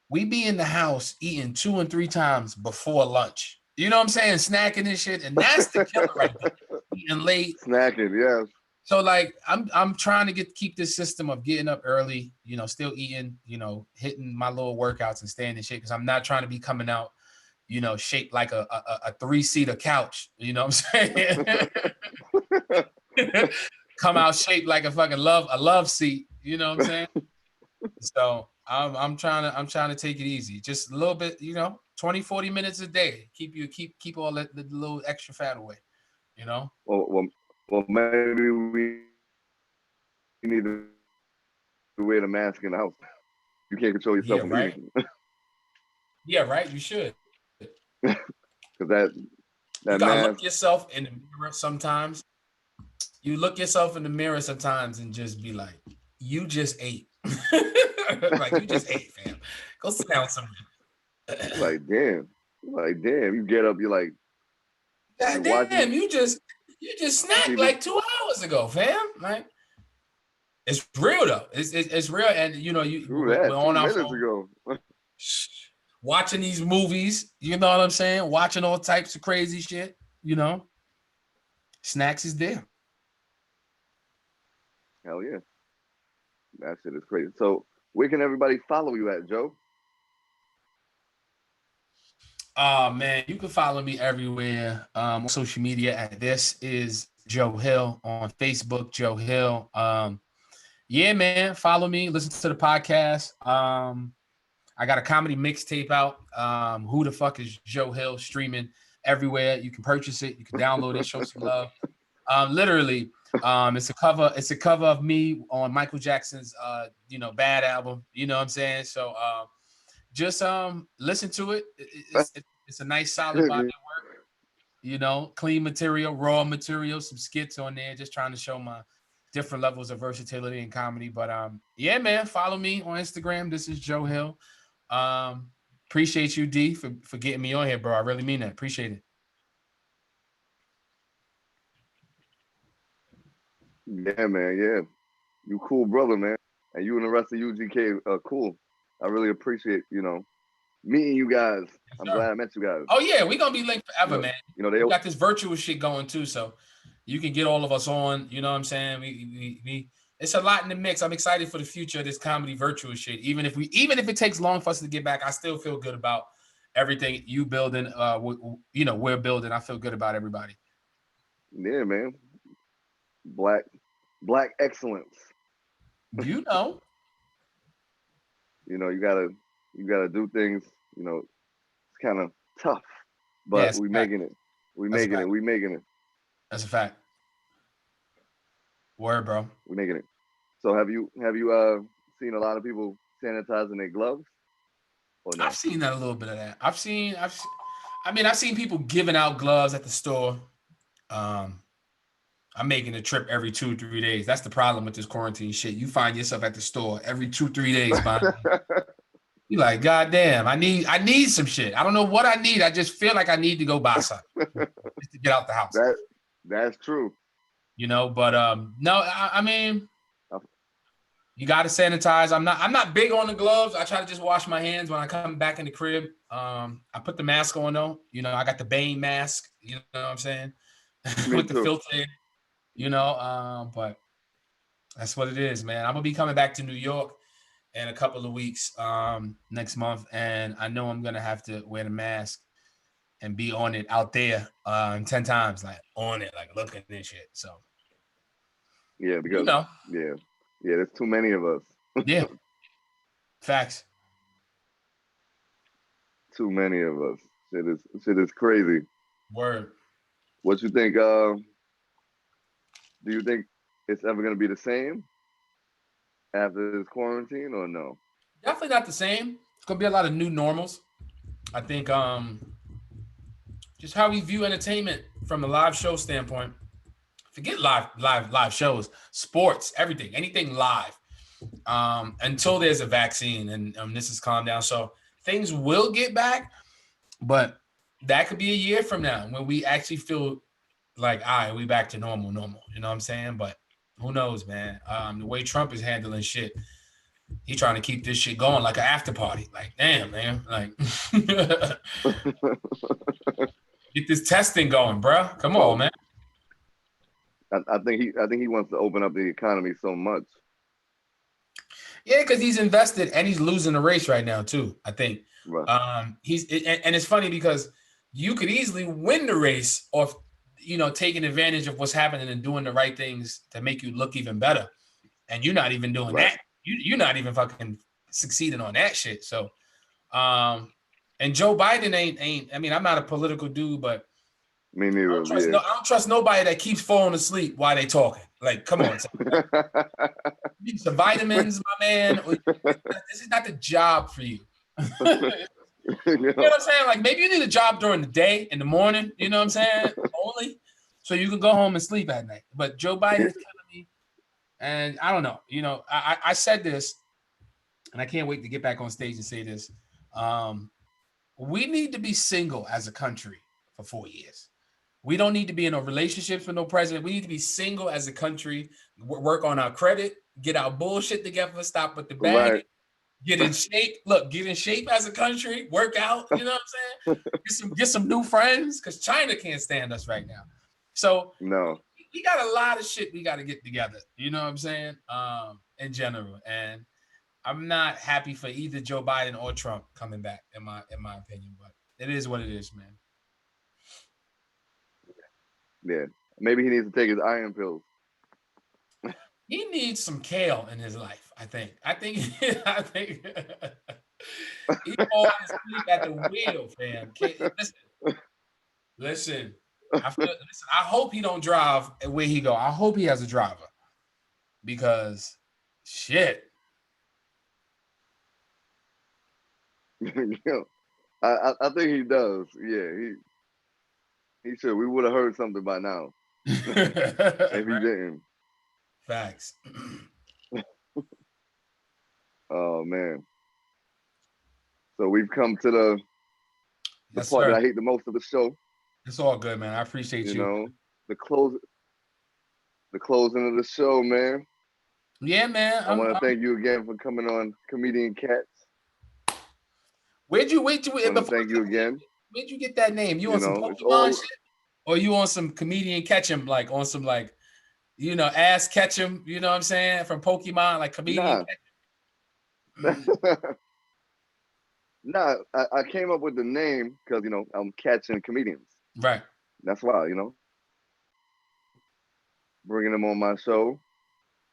we be in the house eating 2 and 3 times before lunch. You know what I'm saying? Snacking and shit. And that's the killer right there. Eating late. Snacking, yes. So like I'm trying to keep this system of getting up early, still eating, hitting my little workouts and staying in shape, because I'm not trying to be coming out, shaped like a 3-seater couch. You know what I'm saying? Come out shaped like a fucking love seat. You know what I'm saying? So I'm trying to take it easy, just a little bit, 20, 40 minutes a day. Keep all the little extra fat away, Well, maybe we need to wear the mask in the house. You can't control yourself from eating. Yeah, right. You should. Because that you gotta mask. Look yourself in the mirror sometimes. You look yourself in the mirror sometimes and just be like, you just ate. Like, you just ate, fam. Go sit down somewhere. Like damn. You get up, you're like, God damn, you just snacked like 2 hours ago, fam. Like, it's real though. It's real, and we're on our phone ago. watching these movies. You know what I'm saying? Watching all types of crazy shit. Snacks is there. Hell yeah, that shit is crazy. So, where can everybody follow you at, Joe? Oh man, you can follow me everywhere on social media at This Is Joe Hill on Facebook, Joe Hill. Yeah, man, follow me, listen to the podcast. I got a comedy mixtape out. Who the fuck is Joe Hill, streaming everywhere. You can purchase it, you can download it, show some love. Literally, it's a cover of me on Michael Jackson's Bad album. You know what I'm saying? So just listen to it. It's a nice solid body of work. you know, clean material, raw material, some skits on there, just trying to show my different levels of versatility in comedy. But yeah, man, follow me on Instagram. This is Joe Hill. Appreciate you, D, for getting me on here, bro. I really mean that. Appreciate it. Yeah, man. Yeah, you cool brother, man. And you and the rest of UGK are cool. I really appreciate, meeting you guys. Yes, I'm sir. glad I met you guys. Oh yeah, we're gonna be linked forever, man. They We got this virtual shit going too, so you can get all of us on. You know what I'm saying? We it's a lot in the mix. I'm excited for the future of this comedy virtual shit. Even if it takes long for us to get back, I still feel good about everything you building. We're building. I feel good about everybody. Yeah, man. Black excellence. You know. You gotta do things. It's kind of tough, but Yeah, we making it. We That's a making it. fact. We making it. That's a fact. Word, bro. We making it. So have you seen a lot of people sanitizing their gloves? Or no? I've seen that a little bit of that. I've seen people giving out gloves at the store. I'm making a trip every 2-3 days. That's the problem with this quarantine shit. You find yourself at the store every 2-3 days buying. You like, God damn, I need some shit. I don't know what I need. I just feel like I need to go buy something just to get out the house. That's true. But no, I mean, you got to sanitize. I'm not big on the gloves. I try to just wash my hands when I come back in the crib. I put the mask on though. I got the Bane mask. You know what I'm saying? With the filter in. But that's what it is, man. I'm gonna be coming back to New York in a couple of weeks next month, and I know I'm gonna have to wear the mask and be on it out there 10 times, like on it, like looking at shit. So yeah, because yeah, there's too many of us. Yeah, facts. Too many of us. Shit is crazy. Word. What you think? Do you think it's ever gonna be the same after this quarantine, or no? Definitely not the same. It's gonna be a lot of new normals. I think just how we view entertainment from a live show standpoint. Forget live shows, sports, everything, anything live. Until there's a vaccine and this is calmed down. So things will get back, but that could be a year from now when we actually feel like, all right, we back to normal. You know what I'm saying? But who knows, man? The way Trump is handling shit, he trying to keep this shit going like an after party. Like, damn, man. Like, get this testing going, bro. Come on, man. I think he wants to open up the economy so much. Yeah, because he's invested and he's losing the race right now too. I think. Right. And it's funny because you could easily win the race off, taking advantage of what's happening and doing the right things to make you look even better. And you're not even doing that. You're not even fucking succeeding on that shit. So, and Joe Biden ain't. I mean, I'm not a political dude, but me neither. I don't trust nobody that keeps falling asleep while they talking. Like, come on, need some vitamins, my man. This is not the job for you. You know what I'm saying? Like, maybe you need a job during the day, in the morning. You know what I'm saying? Only so you can go home and sleep at night. But Joe Biden is killing me, and I don't know. I said this, and I can't wait to get back on stage and say this. We need to be single as a country for 4 years. We don't need to be in no relationships with no president. We need to be single as a country, work on our credit, get our bullshit together, stop with the bag, get in shape. Look, get in shape as a country, work out, you know what I'm saying? Get some new friends, because China can't stand us right now. So no, we got a lot of shit we got to get together, you know what I'm saying? In general. And I'm not happy for either Joe Biden or Trump coming back, in my opinion, but it is what it is, man. Yeah, maybe he needs to take his iron pills. He needs some kale in his life. I think he falls asleep at the wheel, fam. Listen. I hope he don't drive where he go. I hope he has a driver, because shit. I think he does. Yeah, He should. We would have heard something by now if he Right? didn't. Facts. Oh man. So we've come to the Yes, part that sir. I hate the most of the show. It's all good, man. I appreciate You you. know, the closing of the show, man. Yeah, man. I want to thank you again for coming on Comedian Cats. Where'd you I want to thank you again. Where'd you get that name? You You on some know, it's Pokemon all shit? Or you on some Comedian Catch 'em, like on some like, you know, ass catch 'em, you know what I'm saying? From Pokemon, like Comedian nah. Catch 'em. Nah, I came up with the name because, you know, I'm catching comedians. Right. That's why, you know, bringing them on my show,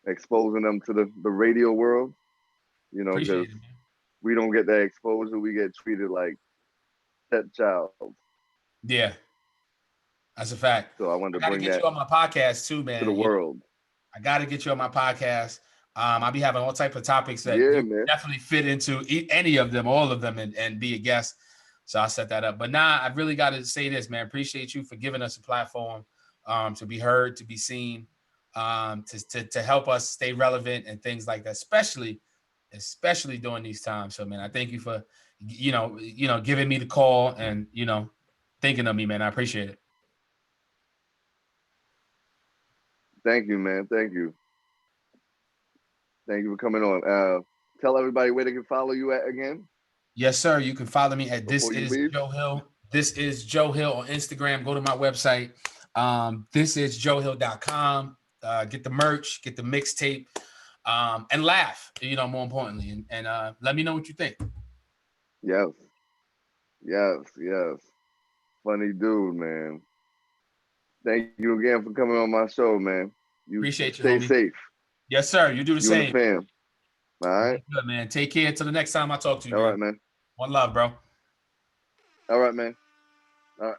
exposing them to the radio world, you know, because Appreciate it, man. we don't get that exposure. We get treated like stepchild. Yeah, that's a fact. So I wanted I to got to bring get that you on my podcast too, to man. the You know, world. I got to get you on my podcast. I'll be having all type of topics that Yeah, you man. definitely fit into any of them, all of them, and be a guest. So I'll set that up. But now I really got to say this, man. Appreciate you for giving us a platform to be heard, to be seen, to help us stay relevant and things like that, especially during these times. So, man, I thank you for, giving me the call and, thinking of me, man. I appreciate it. Thank you, man. Thank you. Thank you for coming on. Tell everybody where they can follow you at again. Yes, sir. You can follow me at This Before you Is leave. Joe Hill. This is Joe Hill on Instagram. Go to my website. Thisisjoehill.com. Get the merch, get the mixtape, and laugh, more importantly. And let me know what you think. Yes. Funny dude, man. Thank you again for coming on my show, man. You Appreciate you, stay homie. safe. Yes, sir. You do the You same. and the fam. All right. Good, man. Take care until the next time I talk to you. All man. right, man. One love, bro. All right, man. All right.